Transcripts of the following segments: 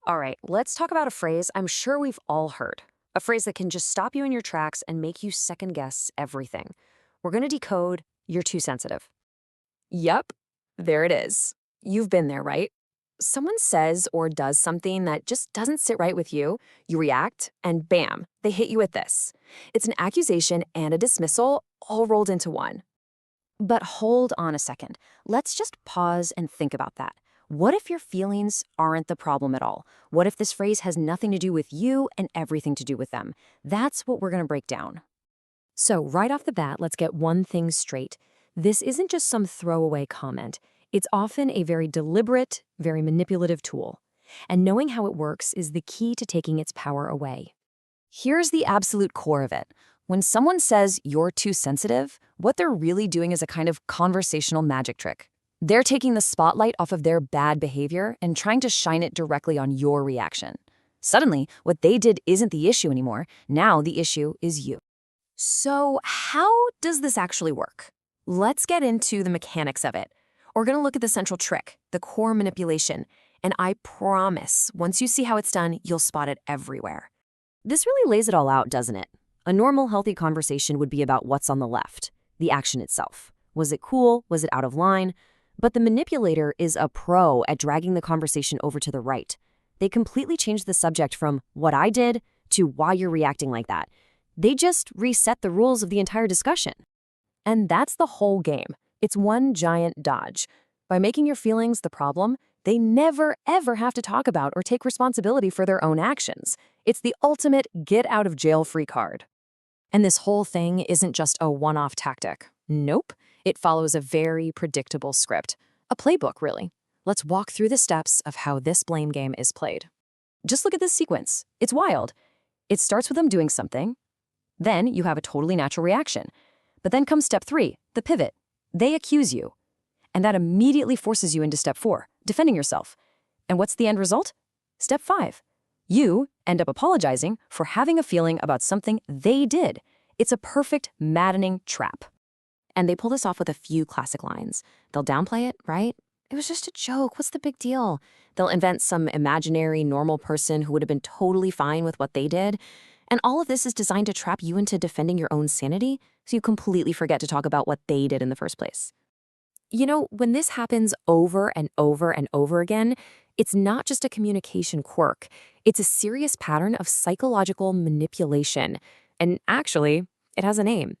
All right, let's talk about a phrase I'm sure we've all heard. A phrase that can just stop you in your tracks and make you second guess everything. We're going to decode "you're too sensitive." Yep, there it is. You've been there, right? Someone says or does something that just doesn't sit right with you, you react, and bam, they hit you with this. It's an accusation and a dismissal all rolled into one. But hold on a second. Let's just pause and think about that. What if your feelings aren't the problem at all? What if this phrase has nothing to do with you and everything to do with them? That's what we're going to break down. So, right off the bat, let's get one thing straight. This isn't just some throwaway comment. It's often a very deliberate, very manipulative tool. And knowing how it works is the key to taking its power away. Here's the absolute core of it. When someone says you're too sensitive, what they're really doing is a kind of conversational magic trick. They're taking the spotlight off of their bad behavior and trying to shine it directly on your reaction. Suddenly, what they did isn't the issue anymore. Now the issue is you. So how does this actually work? Let's get into the mechanics of it. We're going to look at the central trick, the core manipulation, and I promise, once you see how it's done, you'll spot it everywhere. This really lays it all out, doesn't it? A normal, healthy conversation would be about what's on the left, the action itself. Was it cool? Was it out of line? But the manipulator is a pro at dragging the conversation over to the right. They completely change the subject from what I did to why you're reacting like that. They just reset the rules of the entire discussion. And that's the whole game. It's one giant dodge. By making your feelings the problem, they never, ever have to talk about or take responsibility for their own actions. It's the ultimate get-out-of-jail-free card. And this whole thing isn't just a one-off tactic. Nope. It follows a very predictable script. A playbook, really. Let's walk through the steps of how this blame game is played. Just look at this sequence. It's wild. It starts with them doing something. Then you have a totally natural reaction. But then comes step 3, the pivot. They accuse you. And that immediately forces you into step 4, defending yourself. And what's the end result? Step 5. You end up apologizing for having a feeling about something they did. It's a perfect, maddening trap. And they pull this off with a few classic lines. They'll downplay it, right? It was just a joke. What's the big deal? They'll invent some imaginary, normal person who would have been totally fine with what they did. And all of this is designed to trap you into defending your own sanity, so you completely forget to talk about what they did in the first place. You know, when this happens over and over and over again, it's not just a communication quirk. It's a serious pattern of psychological manipulation. And actually, it has a name.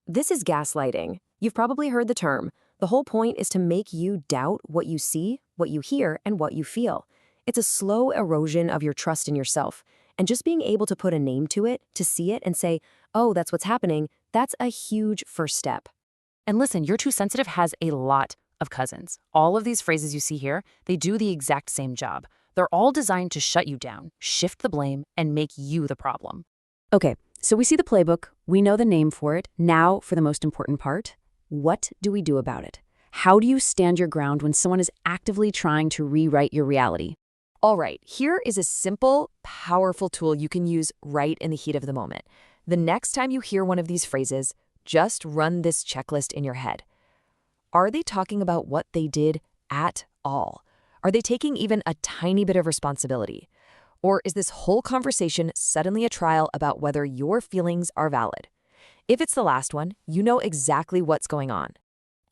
This is gaslighting. You've probably heard the term. The whole point is to make you doubt what you see, what you hear, and what you feel. It's a slow erosion of your trust in yourself. And just being able to put a name to it, to see it and say, oh, that's what's happening, that's a huge first step. And listen, "you're too sensitive" has a lot of cousins. All of these phrases you see here, they do the exact same job. They're all designed to shut you down, shift the blame, and make you the problem. Okay, so we see the playbook. We know the name for it. Now, for the most important part, what do we do about it? How do you stand your ground when someone is actively trying to rewrite your reality? All right, here is a simple, powerful tool you can use right in the heat of the moment. The next time you hear one of these phrases, just run this checklist in your head. Are they talking about what they did at all? Are they taking even a tiny bit of responsibility? Or is this whole conversation suddenly a trial about whether your feelings are valid? If it's the last one, you know exactly what's going on.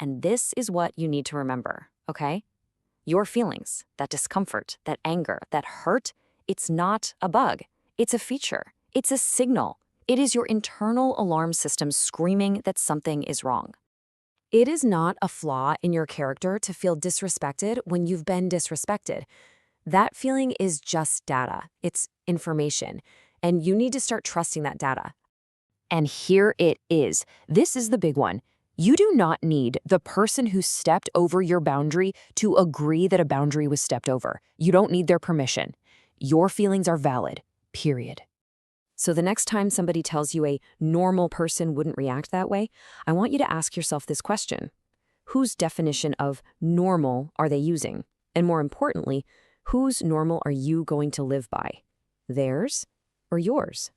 And this is what you need to remember, okay? Your feelings, that discomfort, that anger, that hurt, it's not a bug. It's a feature. It's a signal. It is your internal alarm system screaming that something is wrong. It is not a flaw in your character to feel disrespected when you've been disrespected. That feeling is just data. It's information. And you need to start trusting that data. And here it is. This is the big one. You do not need the person who stepped over your boundary to agree that a boundary was stepped over. You don't need their permission. Your feelings are valid, period. So the next time somebody tells you a normal person wouldn't react that way, I want you to ask yourself this question. Whose definition of normal are they using? And more importantly, whose normal are you going to live by? Theirs or yours?